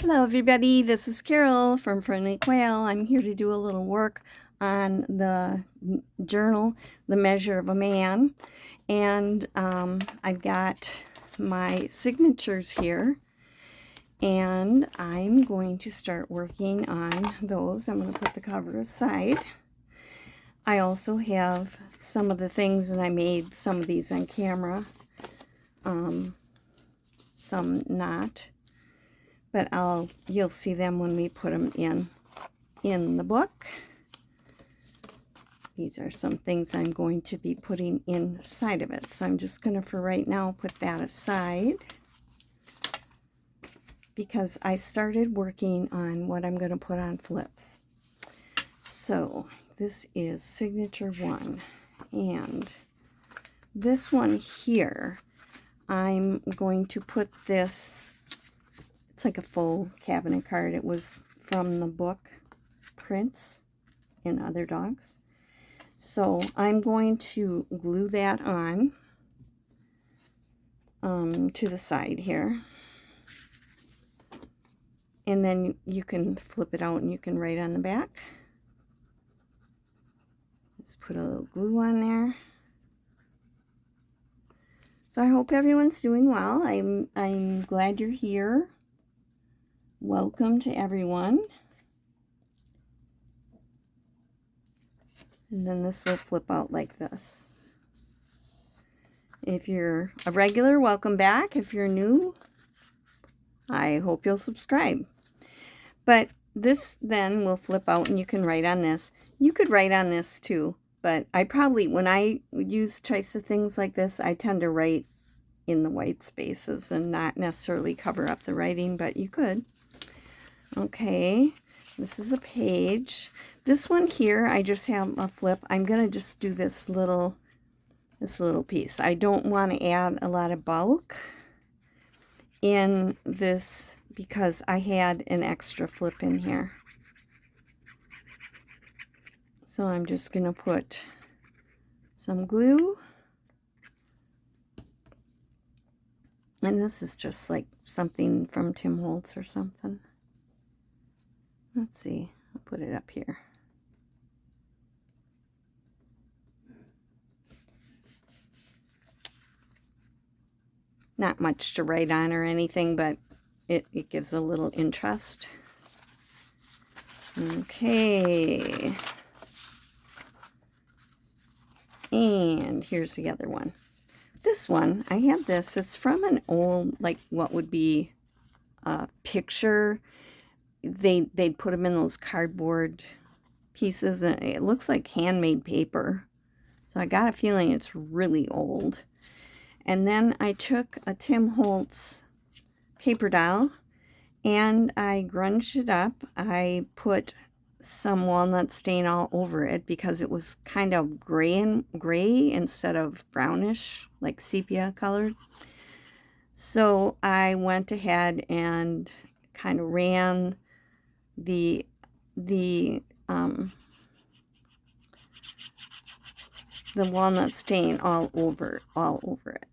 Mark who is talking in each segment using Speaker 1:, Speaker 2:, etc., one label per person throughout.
Speaker 1: Hello everybody, this is Carol from Friendly Quail. I'm here to do a little work on the journal, The Measure of a Man. And I've got my signatures here. And I'm going to start working on those. I'm going to put the cover aside. I also have some of the things, and I made some of these on camera. Some not. But you'll see them when we put them in the book. These are some things I'm going to be putting inside of it. So I'm just going to, for right now, put that aside because I started working on what I'm going to put on flips. So this is signature 1, and this one here, I'm going to put this. It's like a faux cabinet card. It was from the book Prince and Other Dogs. So I'm going to glue that on to the side here. And then you can flip it out and you can write on the back. Just put a little glue on there. So I hope everyone's doing well. I'm glad you're here. Welcome to everyone. And then this will flip out like this. If you're a regular, welcome back. If you're new, I hope you'll subscribe. But this then will flip out and you can write on this. You could write on this too, but I probably, when I use types of things like this, I tend to write in the white spaces and not necessarily cover up the writing, but you could. Okay, this is a page. This one here, I just have a flip. I'm going to just do this little piece. I don't want to add a lot of bulk in this because I had an extra flip in here. So I'm just going to put some glue. And this is just like something from Tim Holtz or something. Let's see, I'll put it up here. Not much to write on or anything, but it gives a little interest. Okay. And here's the other one. This one, I have this. It's from an old, like what would be a picture. They'd put them in those cardboard pieces, and it looks like handmade paper. So I got a feeling it's really old. And then I took a Tim Holtz paper doll and I grunged it up. I put some walnut stain all over it because it was kind of gray instead of brownish, like sepia colored. So I went ahead and kind of ran the walnut stain all over it.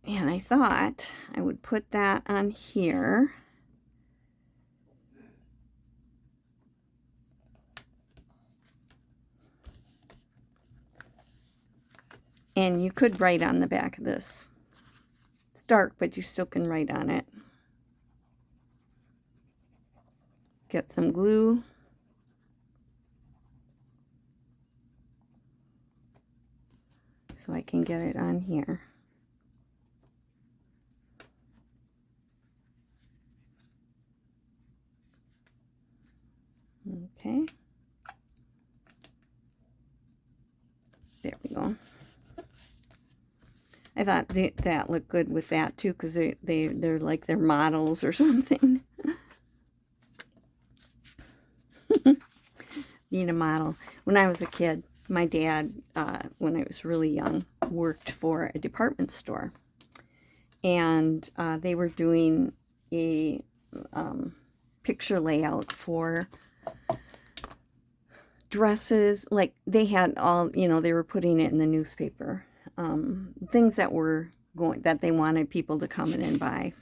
Speaker 1: And I thought I would put that on here. And you could write on the back of this. It's dark, but you still can write on it. Get some glue. So I can get it on here. Okay. There we go. I thought that looked good with that too, because they're like their models or something. Being a model. When I was a kid, my dad, when I was really young, worked for a department store. And they were doing a picture layout for dresses. Like they had all, they were putting it in the newspaper. Things that were that they wanted people to come in and buy.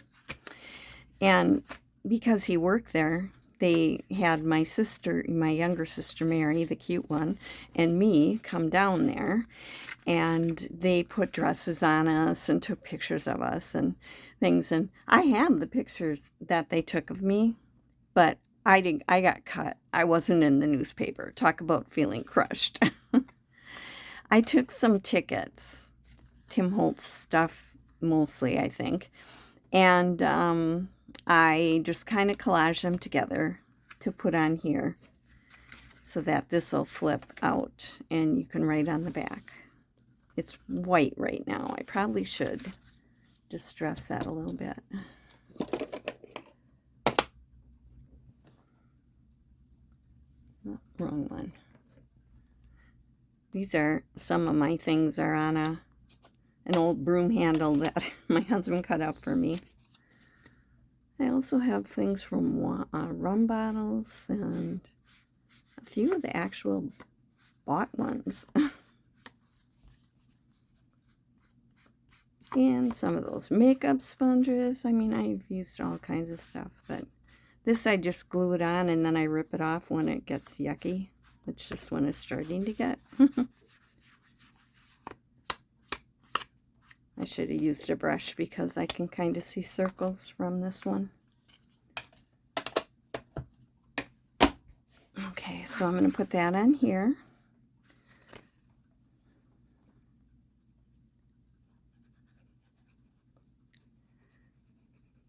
Speaker 1: And because he worked there, they had my sister, my younger sister Mary, the cute one, and me come down there, and they put dresses on us and took pictures of us and things. And I have the pictures that they took of me, but I got cut. I wasn't in the newspaper. Talk about feeling crushed. I took some tickets, Tim Holtz stuff mostly, I think, and I just kind of collaged them together to put on here so that this will flip out and you can write on the back. It's white right now. I probably should distress that a little bit. Oh, wrong one. These are, some of my things are on an old broom handle that my husband cut up for me. I also have things from rum bottles and a few of the actual bought ones. And some of those makeup sponges. I mean, I've used all kinds of stuff, but this I just glue it on and then I rip it off when it gets yucky. It's just when it's starting to get. I should have used a brush because I can kind of see circles from this one. Okay, so I'm going to put that on here.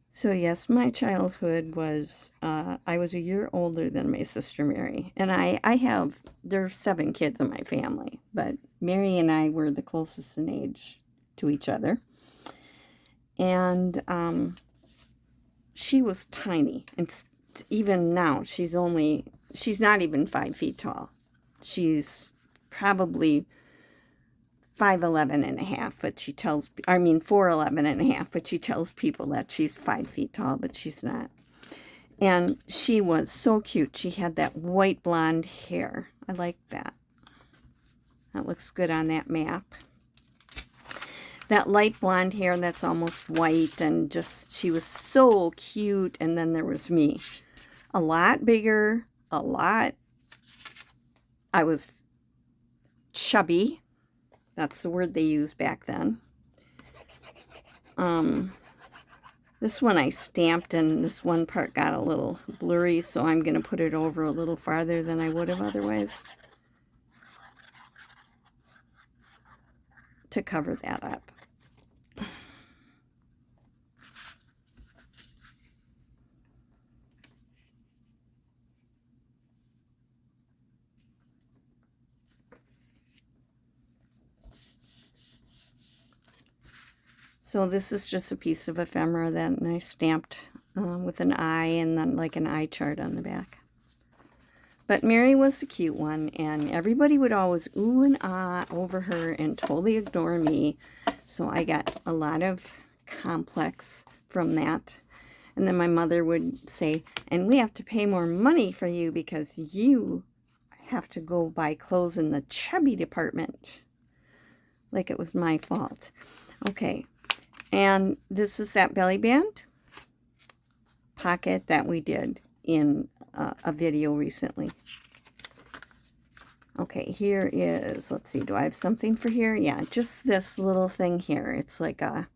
Speaker 1: So yes, my childhood was, I was a year older than my sister Mary. And there's 7 kids in my family, but Mary and I were the closest in age to each other. And she was tiny. And even now, she's not even 5 feet tall. She's probably 5'11" and a half, but 4'11" and a half, but she tells people that she's 5 feet tall, but she's not. And she was so cute. She had that white blonde hair. I like that. That looks good on that map. That light blonde hair that's almost white, and just, she was so cute. And then there was me. A lot bigger, I was chubby. That's the word they used back then. This one I stamped, and this one part got a little blurry, so I'm going to put it over a little farther than I would have otherwise to cover that up. So this is just a piece of ephemera that I stamped with an eye and then like an eye chart on the back. But Mary was the cute one, and everybody would always ooh and ah over her and totally ignore me. So I got a lot of complex from that. And then my mother would say, and we have to pay more money for you because you have to go buy clothes in the chubby department. Like it was my fault. Okay. And this is that belly band pocket that we did in a video recently. Okay, here is, let's see, do I have something for here? Yeah, just this little thing here. It's like a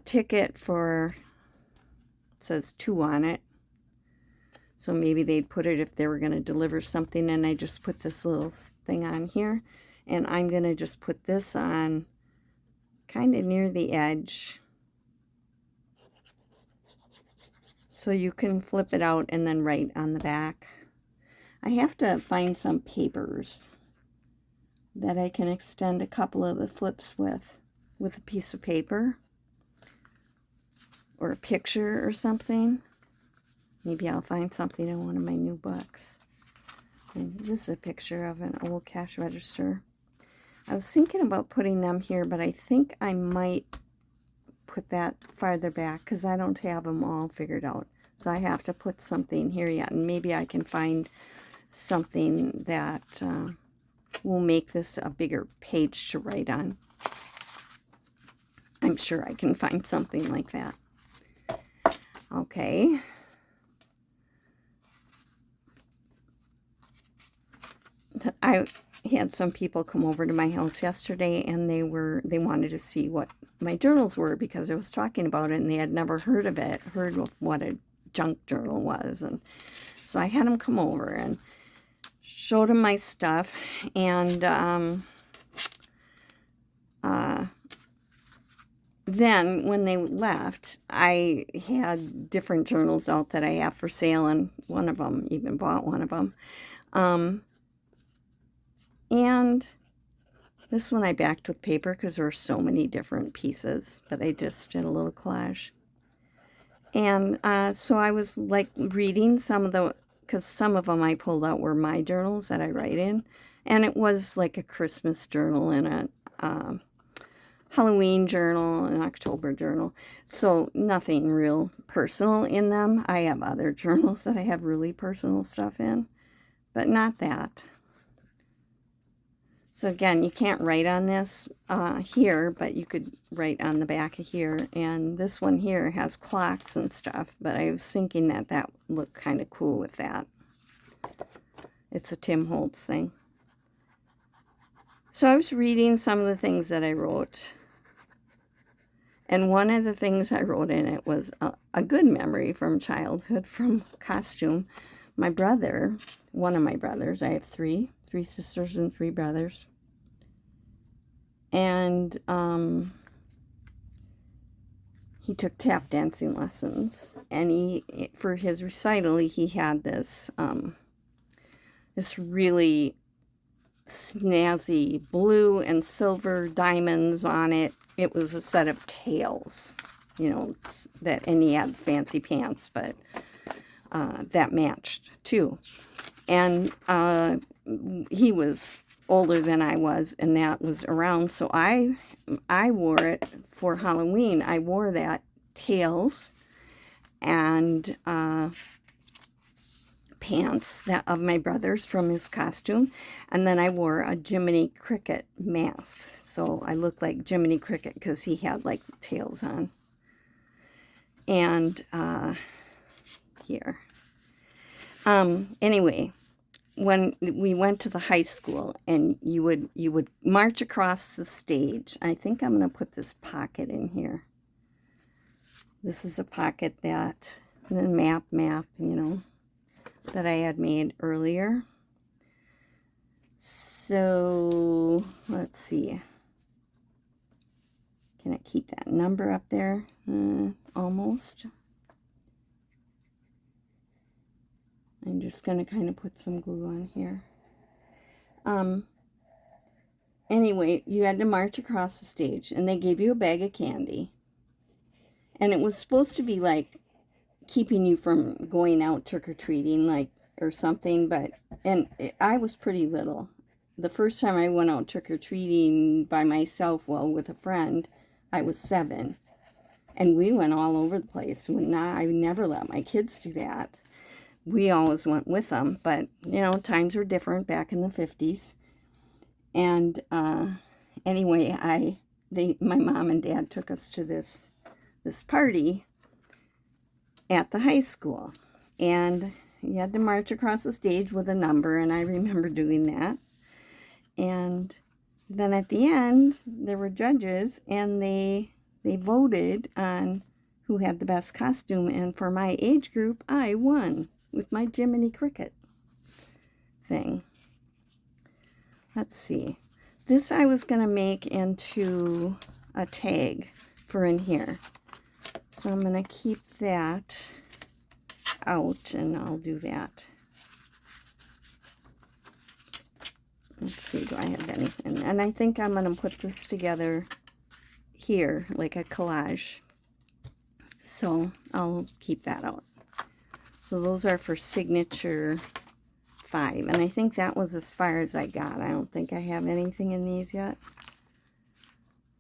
Speaker 1: ticket for, it says 2 on it. So maybe they'd put it if they were going to deliver something, and I just put this little thing on here. And I'm going to just put this on kind of near the edge, so you can flip it out and then write on the back. I have to find some papers that I can extend a couple of the flips with a piece of paper or a picture or something. Maybe I'll find something in one of my new books. And this is a picture of an old cash register. I was thinking about putting them here, but I think I might put that farther back because I don't have them all figured out. So I have to put something here yet, and maybe I can find something that will make this a bigger page to write on. I'm sure I can find something like that. Okay. I had some people come over to my house yesterday, and they wanted to see what my journals were because I was talking about it, and they had never heard of what a junk journal was. And so I had them come over and showed them my stuff, and then when they left, I had different journals out that I have for sale, and one of them, even bought one of them. And this one I backed with paper because there were so many different pieces, but I just did a little collage. And so I was like reading because some of them I pulled out were my journals that I write in. And it was like a Christmas journal and a Halloween journal, an October journal. So nothing real personal in them. I have other journals that I have really personal stuff in, but not that. So again, you can't write on this here, but you could write on the back of here. And this one here has clocks and stuff, but I was thinking that looked kind of cool with that. It's a Tim Holtz thing. So I was reading some of the things that I wrote. And one of the things I wrote in it was a good memory from childhood, from costume. My brother, one of my brothers, I have three sisters and 3 brothers. And he took tap dancing lessons, and for his recital, he had this really snazzy blue and silver diamonds on it. It was a set of tails, and he had fancy pants, but that matched too. And he was older than I was, and that was around, so I wore it for Halloween. I wore that tails and pants of my brother's from his costume, and then I wore a Jiminy Cricket mask, so I looked like Jiminy Cricket because he had like tails on. And here, anyway, when we went to the high school, and you would march across the stage. I think I'm going to put this pocket in here. This is a pocket that, and then map, that I had made earlier. So let's see. Can I keep that number up there? Almost. I'm just going to kind of put some glue on here. Anyway, you had to march across the stage, and they gave you a bag of candy. And it was supposed to be like keeping you from going out trick-or-treating, or something, I was pretty little. The first time I went out trick-or-treating by myself, with a friend, I was 7. And we went all over the place. I never let my kids do that. We always went with them, but, times were different back in the 50s. And anyway, my mom and dad took us to this party at the high school. And you had to march across the stage with a number, and I remember doing that. And then at the end, there were judges, and they voted on who had the best costume. And for my age group, I won with my Jiminy Cricket thing. Let's see. This I was going to make into a tag for in here. So I'm going to keep that out, and I'll do that. Let's see, do I have anything? And I think I'm going to put this together here, like a collage. So I'll keep that out. So those are for signature 5. And I think that was as far as I got. I don't think I have anything in these yet.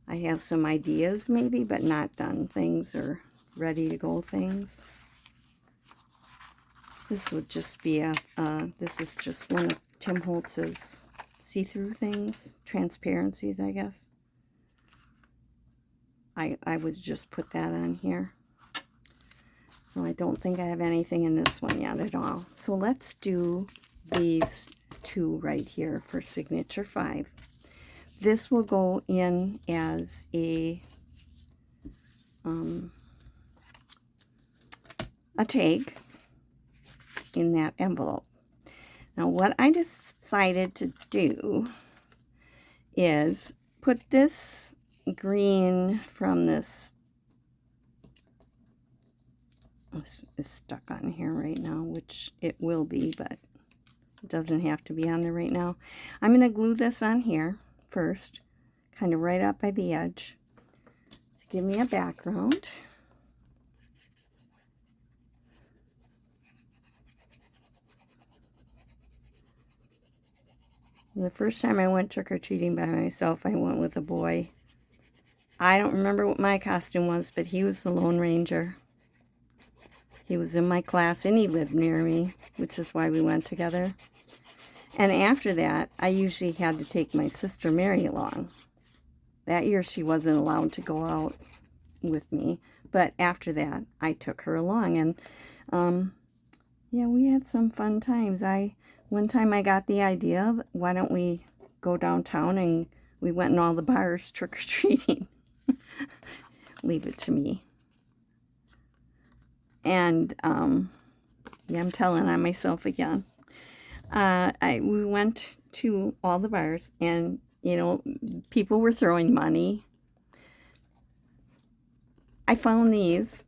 Speaker 1: I have some ideas maybe, but not done things or ready to go things. This would just be this is just one of Tim Holtz's see-through things, transparencies, I guess. I would just put that on here. So I don't think I have anything in this one yet at all. So let's do these two right here for signature 5. This will go in as a tag in that envelope. Now what I decided to do is put this green from this is stuck on here right now, which it will be, but it doesn't have to be on there right now. I'm going to glue this on here first, kind of right up by the edge to give me a background. The first time I went trick-or-treating by myself, I went with a boy. I don't remember what my costume was, but he was the Lone Ranger. He was in my class, and he lived near me, which is why we went together. And after that, I usually had to take my sister Mary along. That year, she wasn't allowed to go out with me, but after that, I took her along, and yeah, we had some fun times. One time I got the idea of, why don't we go downtown, and we went in all the bars trick-or-treating. Leave it to me. And, yeah, I'm telling on myself again. We went to all the bars, and, you know, people were throwing money. I found these.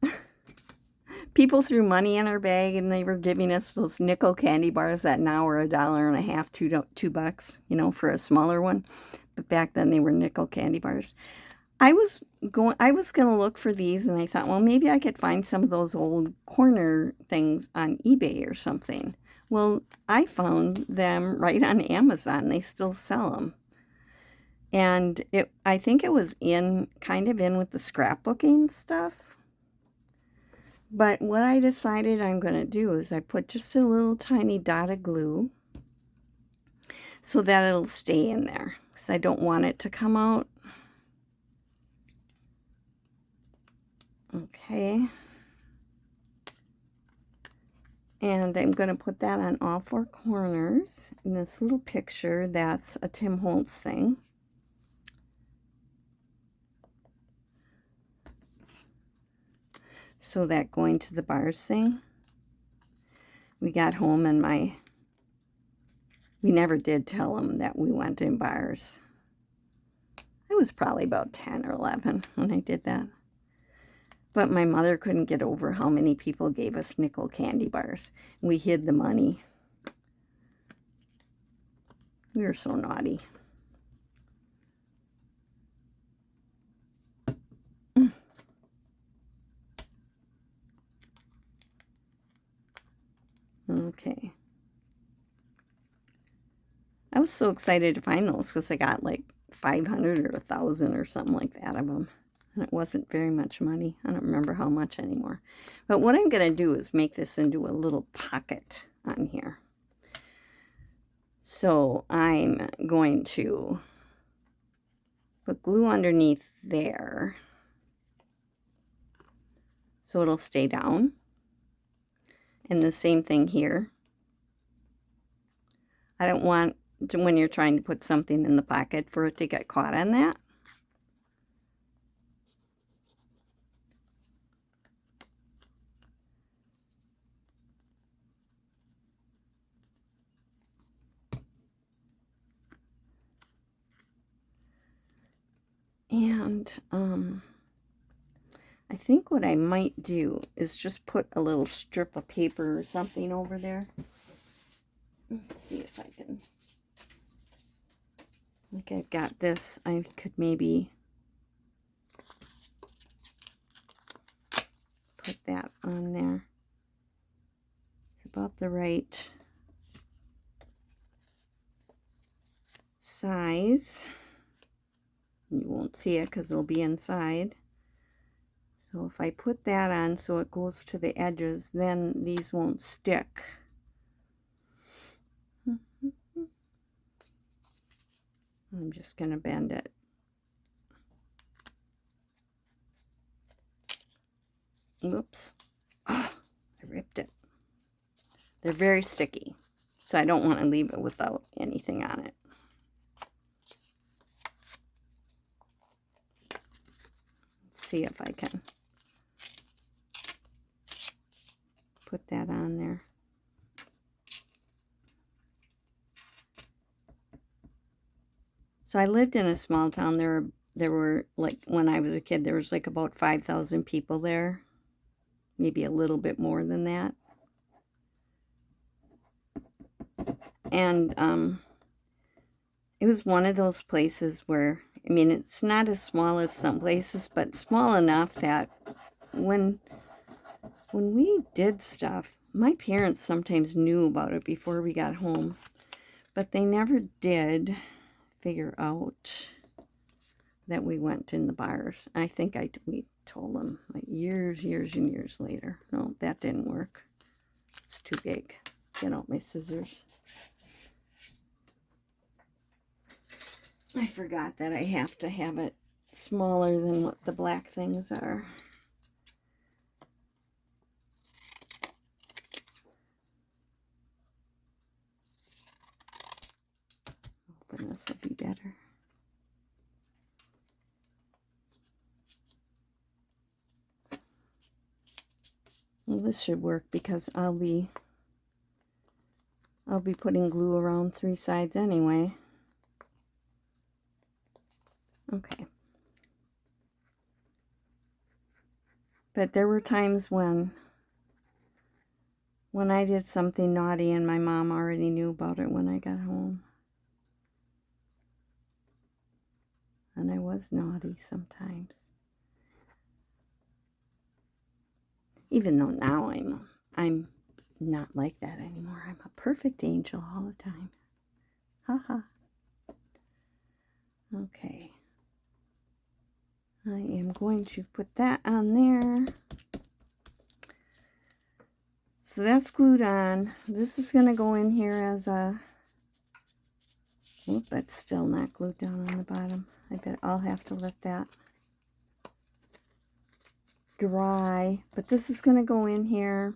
Speaker 1: People threw money in our bag, and they were giving us those nickel candy bars that now are $1.50, $2, you know, for a smaller one. But back then they were nickel candy bars. I was going to look for these, and I thought, well, maybe I could find some of those old corner things on eBay or something. Well, I found them right on Amazon. They still sell them. And I think it was kind of in with the scrapbooking stuff. But what I decided I'm going to do is I put just a little tiny dot of glue so that it'll stay in there, because I don't want it to come out. Okay. And I'm going to put that on all 4 corners in this little picture. That's a Tim Holtz thing. So that going to the bars thing, we got home, and we never did tell them that we went in bars. I was probably about 10 or 11 when I did that. But my mother couldn't get over how many people gave us nickel candy bars. We hid the money. We were so naughty. Okay. I was so excited to find those because I got like 500 or 1,000 or something like that of them. And it wasn't very much money. I don't remember how much anymore. But what I'm going to do is make this into a little pocket on here. So I'm going to put glue underneath there so it'll stay down. And the same thing here. I don't want to, when you're trying to put something in the pocket, for it to get caught on that. And I think what I might do is just put a little strip of paper or something over there. Let's see if I can. Like I've got this, I could maybe put that on there. It's about the right size. You won't see it because it'll be inside. So if I put that on so it goes to the edges, then these won't stick. I'm just going to bend it. Oops. Oh, I ripped it. They're very sticky, so I don't want to leave it without anything on it. Let's see if I can put that on there. So I lived in a small town. There were like, when I was a kid, there was like about 5,000 people there. Maybe a little bit more than that. And it was one of those places where, I mean, it's not as small as some places, but small enough that when we did stuff, my parents sometimes knew about it before we got home, but they never did figure out that we went in the bars. I think we told them like years and years later. No, that didn't work. It's too big. Get out my scissors. I forgot that I have to have it smaller than what the black things are. Hoping this will be better. Well, this should work because I'll be putting glue around 3 sides anyway. Okay. But there were times when I did something naughty and my mom already knew about it when I got home. And I was naughty sometimes. Even though now I'm not like that anymore. I'm a perfect angel all the time. Haha. Okay. I am going to put that on there. So that's glued on. This is going to go in here as a... Oop, that's still not glued down on the bottom. I bet I'll have to let that dry. But this is going to go in here.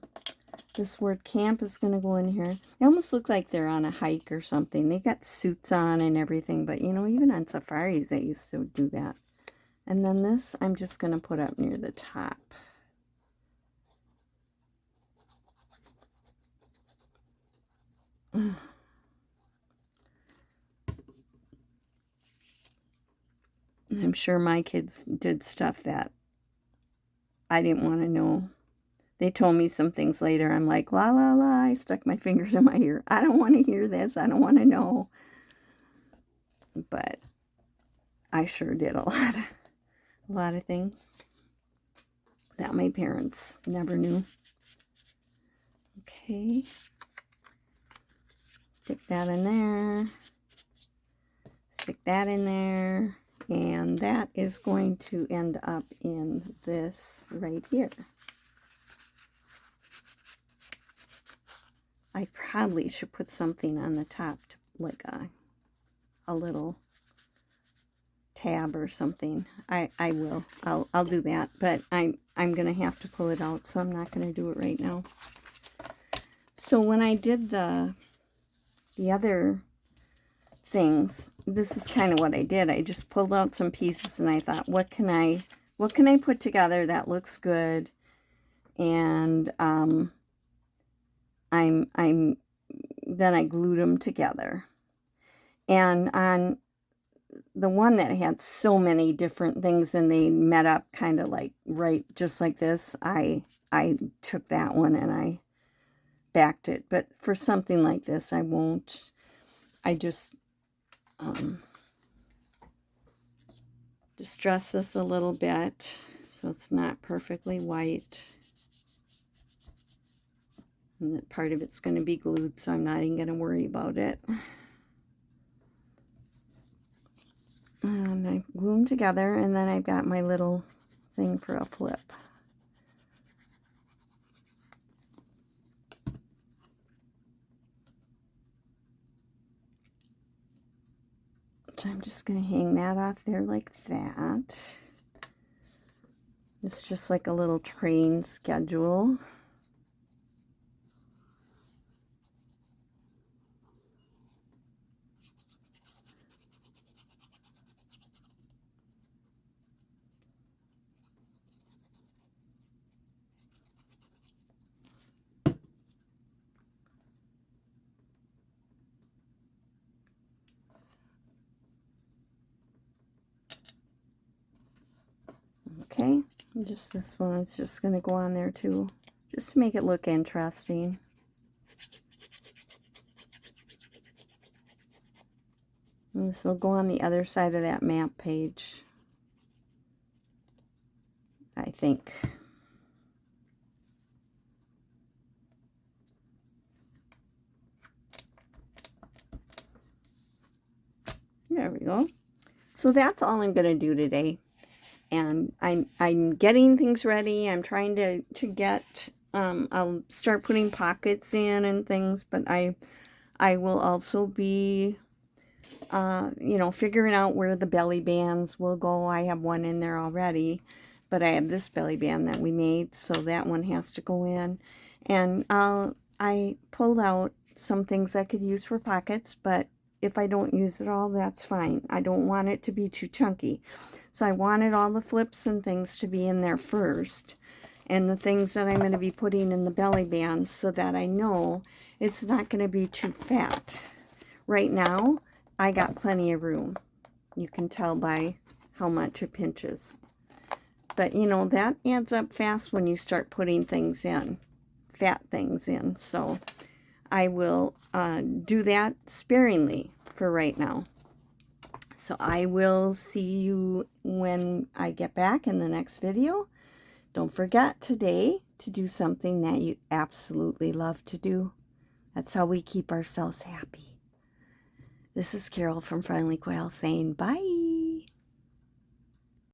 Speaker 1: This word camp is going to go in here. They almost look like they're on a hike or something. They got suits on and everything. But, you know, even on safaris, they used to do that. And then this, I'm just going to put up near the top. I'm sure my kids did stuff that I didn't want to know. They told me some things later. I'm like, la, la, la. I stuck my fingers in my ear. I don't want to hear this. I don't want to know. But I sure did a lot of things that my parents never knew. Okay. Stick that in there. Stick that in there. And that is going to end up in this right here. I probably should put something on the top, to, like a little tab or something. I will. I'll do that. But I'm gonna have to pull it out, so I'm not gonna do it right now. So when I did the other things, this is kind of what I did. I just pulled out some pieces and I thought, what can I put together that looks good? And then I glued them together. And on the one that had so many different things and they met up kind of like right just like this, I took that one and I backed it. But for something like this, I won't. I just distress this a little bit so it's not perfectly white. And that part of it's going to be glued, so I'm not even going to worry about it. And I glue them together, and then I've got my little thing for a flip. So I'm just going to hang that off there like that. It's just like a little train schedule. okay? And just this one is just going to go on there too, just to make it look interesting. And this will go on the other side of that map page, I think. There we go. So that's all I'm going to do today. And I'm getting things ready. I'm trying to get, I'll start putting pockets in and things, but I will also be, you know, figuring out where the belly bands will go. I have one in there already, but I have this belly band that we made, so that one has to go in. And I pulled out some things I could use for pockets, but if I don't use it all, that's fine. I don't want it to be too chunky. So I wanted all the flips and things to be in there first, and the things that I'm going to be putting in the belly band so that I know it's not going to be too fat. Right now, I got plenty of room. You can tell by how much it pinches. But, you know, that adds up fast when you start putting things in, fat things in. So I will do that sparingly for right now. So I will see you when I get back in the next video. Don't forget today to do something that you absolutely love to do. That's how we keep ourselves happy. This is Carol from Friendly Quail saying bye.